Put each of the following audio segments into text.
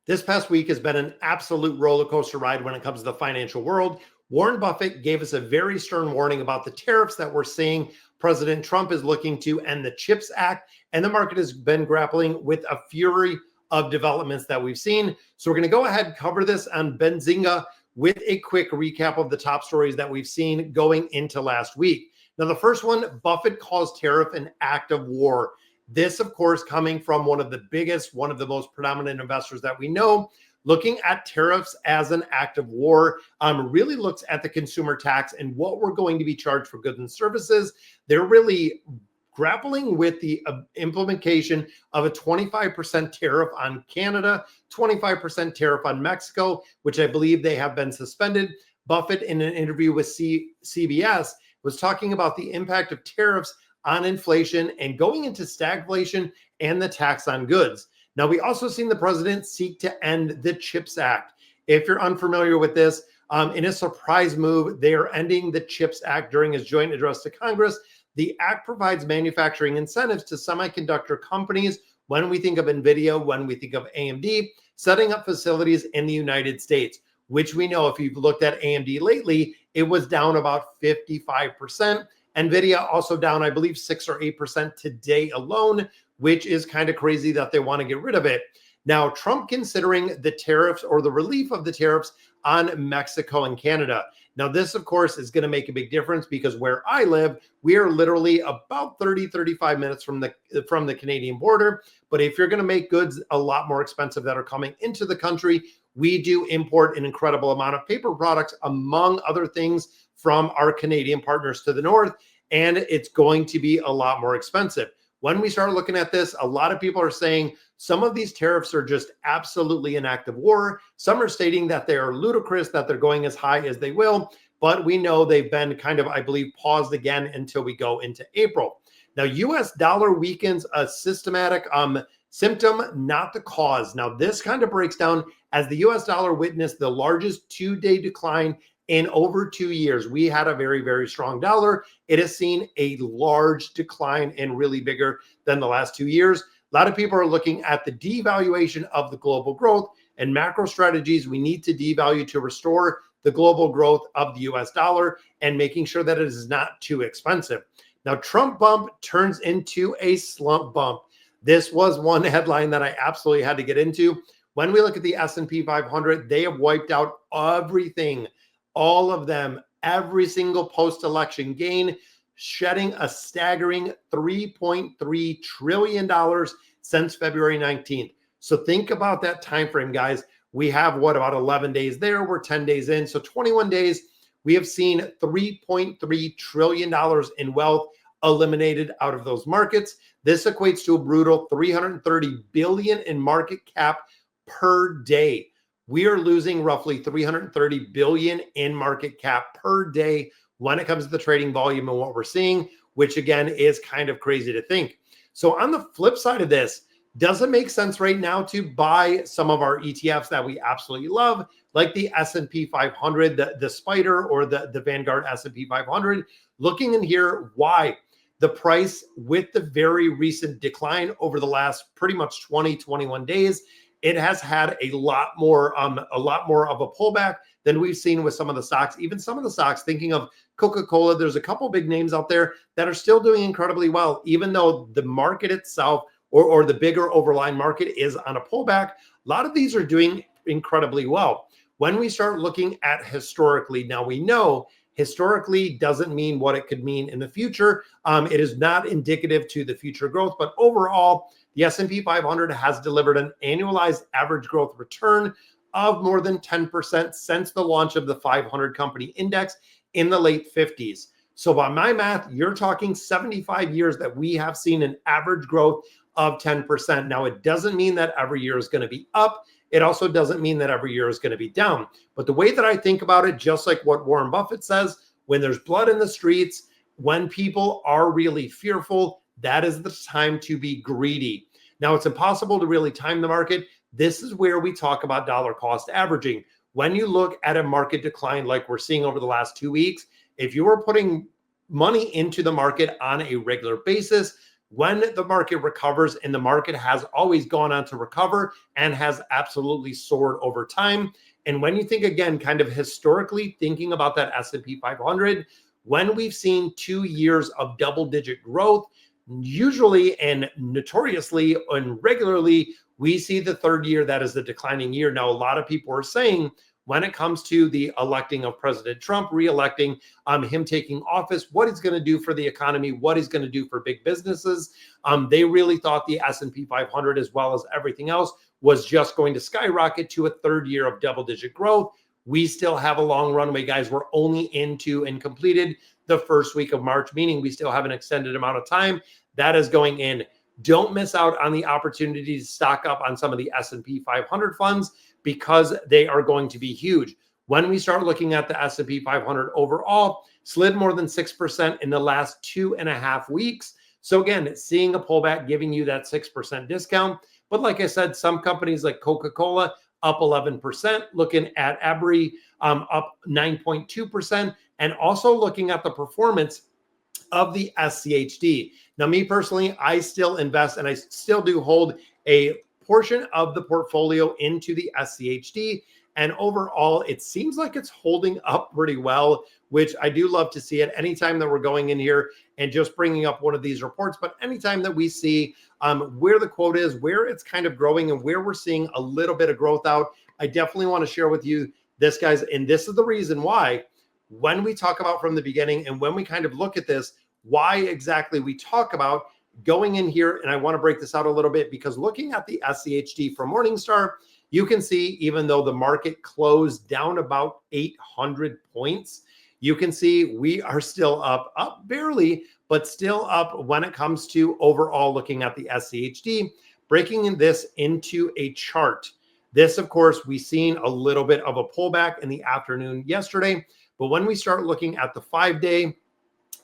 This past week has been an absolute roller coaster ride when it comes to the financial world. Warren Buffett gave us a very stern warning about the tariffs that we're seeing. President Trump is looking to end the CHIPS Act, and the market has been grappling with a fury of developments that we've seen. So we're going to go ahead and cover this on Benzinga with a quick recap of the top stories that we've seen going into last week. Now, the first one, Buffett calls tariff an act of war. This, of course, coming from one of the biggest, one of the most predominant investors that we know, looking at tariffs as an act of war, really looks at the consumer tax and what we're going to be charged for goods and services. They're really grappling with the implementation of a 25% tariff on Canada, 25% tariff on Mexico, which I believe they have been suspended. Buffett, in an interview with CBS, was talking about the impact of tariffs on inflation and going into stagflation and the tax on goods. Now, we also seen the president seek to end the CHIPS Act. If you're unfamiliar with this, in a surprise move, they are ending the CHIPS Act during his joint address to Congress. The act provides manufacturing incentives to semiconductor companies. When we think of NVIDIA, when we think of AMD, setting up facilities in the United States, which we know if you've looked at AMD lately, it was down about 55%. NVIDIA also down, I believe, 6 or 8% today alone, which is kind of crazy that they want to get rid of it. Now, Trump considering the tariffs or the relief of the tariffs on Mexico and Canada. Now, this, of course, is going to make a big difference because where I live, we are literally about 35 minutes from the Canadian border. But if you're going to make goods a lot more expensive that are coming into the country, we do import an incredible amount of paper products, among other things, from our Canadian partners to the north, and it's going to be a lot more expensive. When we start looking at this, a lot of people are saying some of these tariffs are just absolutely an act of war. Some are stating that they are ludicrous, that they're going as high as they will, but we know they've been kind of, I believe, paused again until we go into April. Now, US dollar weakens a systematic symptom, not the cause. Now, this kind of breaks down as the US dollar witnessed the largest two-day decline in over 2 years. We had a very, very strong dollar. It has seen a large decline and really bigger than the last 2 years. A lot of people are looking at the devaluation of the global growth and macro strategies. We need to devalue to restore the global growth of the US dollar and making sure that it is not too expensive. Now, Trump bump turns into a slump bump. This was one headline that I absolutely had to get into. When we look at the S&P 500, they have wiped out everything, all of them, every single post-election gain, shedding a staggering $3.3 trillion since February 19th. So think about that time frame, guys. We have, about 11 days there? We're 10 days in. So 21 days, we have seen $3.3 trillion in wealth eliminated out of those markets. This equates to a brutal $330 billion in market cap per day. We are losing roughly $330 billion in market cap per day when it comes to the trading volume and what we're seeing, which again is kind of crazy to think. So on the flip side of this, does it make sense right now to buy some of our ETFs that we absolutely love, like the S&P 500, the Spider or the Vanguard S&P 500? Looking in here, why? The price with the very recent decline over the last pretty much 21 days, it has had a lot more of a pullback than we've seen with some of the stocks. Even some of the stocks, thinking of Coca-Cola, there's a couple big names out there that are still doing incredibly well, even though the market itself or the bigger overlying market is on a pullback. A lot of these are doing incredibly well. When we start looking at historically, now we know historically doesn't mean what it could mean in the future. It is not indicative to the future growth, but overall, the S&P 500 has delivered an annualized average growth return of more than 10% since the launch of the 500 company index in the late 50s. So by my math, you're talking 75 years that we have seen an average growth of 10%. Now, it doesn't mean that every year is going to be up. It also doesn't mean that every year is going to be down. But the way that I think about it, just like what Warren Buffett says, when there's blood in the streets, when people are really fearful, that is the time to be greedy. Now, it's impossible to really time the market. This is where we talk about dollar cost averaging. When you look at a market decline like we're seeing over the last 2 weeks, if you were putting money into the market on a regular basis, when the market recovers, and the market has always gone on to recover and has absolutely soared over time. And when you think, again, kind of historically thinking about that S&P 500, when we've seen 2 years of double-digit growth, usually and notoriously and regularly, we see the third year that is the declining year. Now, a lot of people are saying when it comes to the electing of President Trump, re-electing, him taking office, what he's going to do for the economy, what he's going to do for big businesses. They really thought the S&P 500, as well as everything else, was just going to skyrocket to a third year of double-digit growth. We still have a long runway, guys. We're only into and completed the first week of March, meaning we still have an extended amount of time that is going in. Don't miss out on the opportunity to stock up on some of the S&P 500 funds, because they are going to be huge. When we start looking at the S&P 500 overall, slid more than 6% in the last 2.5 weeks. So again, seeing a pullback, giving you that 6% discount. But like I said, some companies like Coca-Cola up 11%, looking at Abri up 9.2%, and also looking at the performance of the SCHD. Now, me personally, I still invest and I still do hold a portion of the portfolio into the SCHD. And overall, it seems like it's holding up pretty well, which I do love to see it anytime that we're going in here and just bringing up one of these reports. But anytime that we see where the quote is, where it's kind of growing, and where we're seeing a little bit of growth out, I definitely want to share with you this, guys. And this is the reason why, when we talk about from the beginning and when we kind of look at this, why exactly we talk about going in here. And I want to break this out a little bit, because looking at the SCHD from Morningstar, you can see even though the market closed down about 800 points, you can see we are still up barely, but still up when it comes to overall looking at the SCHD, breaking this into a chart. This, of course, we've seen a little bit of a pullback in the afternoon yesterday, but when we start looking at the 5-day,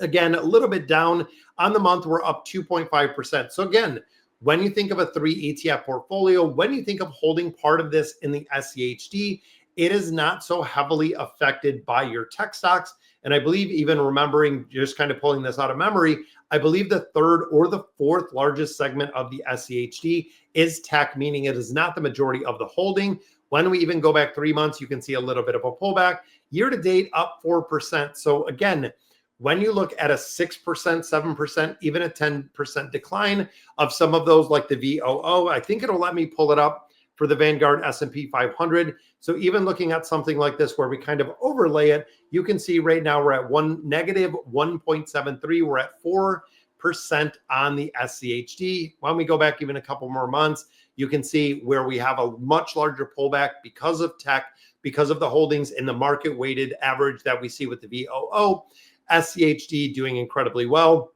again, a little bit down. On the month, we're up 2.5%. So again, when you think of a 3 ETF portfolio, when you think of holding part of this in the SCHD, it is not so heavily affected by your tech stocks. And I believe, even remembering, just kind of pulling this out of memory, I believe the third or the fourth largest segment of the SCHD is tech, meaning it is not the majority of the holding. When we even go back 3 months, you can see a little bit of a pullback. Year to date, up 4%. So again, when you look at a 6%, 7%, even a 10% decline of some of those, like the VOO, I think it'll let me pull it up for the Vanguard S&P 500. So even looking at something like this, where we kind of overlay it, you can see right now we're at negative 1.73. We're at 4% on the SCHD. When we go back even a couple more months, you can see where we have a much larger pullback because of tech, because of the holdings in the market weighted average that we see with the VOO. SCHD doing incredibly well.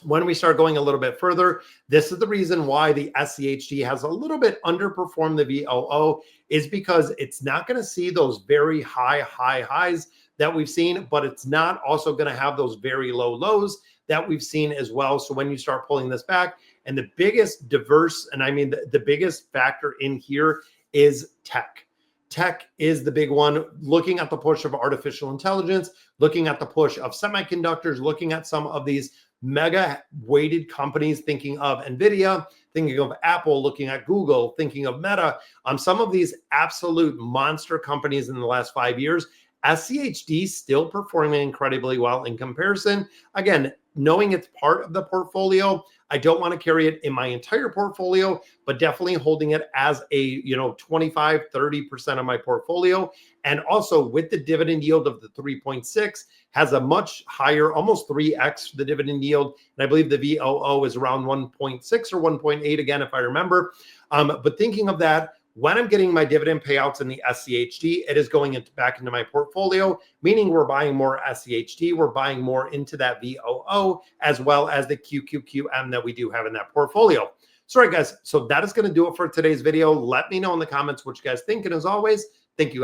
When we start going a little bit further, this is the reason why the SCHD has a little bit underperformed the VOO, is because it's not going to see those very high highs that we've seen, but it's not also going to have those very low lows that we've seen as well. So when you start pulling this back, and the biggest diverse, and I mean the biggest factor in here is tech. Tech is the big one, looking at the push of artificial intelligence, looking at the push of semiconductors, looking at some of these mega weighted companies, thinking of NVIDIA, thinking of Apple, looking at Google, thinking of Meta, some of these absolute monster companies in the last 5 years. SCHD still performing incredibly well in comparison. Again, knowing it's part of the portfolio, I don't want to carry it in my entire portfolio, but definitely holding it as a 25, 30% of my portfolio. And also with the dividend yield of the 3.6, has a much higher, almost 3x the dividend yield. And I believe the VOO is around 1.6 or 1.8 again, if I remember. But thinking of that, when I'm getting my dividend payouts in the SCHD, it is going back into my portfolio, meaning we're buying more SCHD, we're buying more into that VOO, as well as the QQQM that we do have in that portfolio. So, all right, guys, so that is going to do it for today's video. Let me know in the comments what you guys think. And as always, thank you.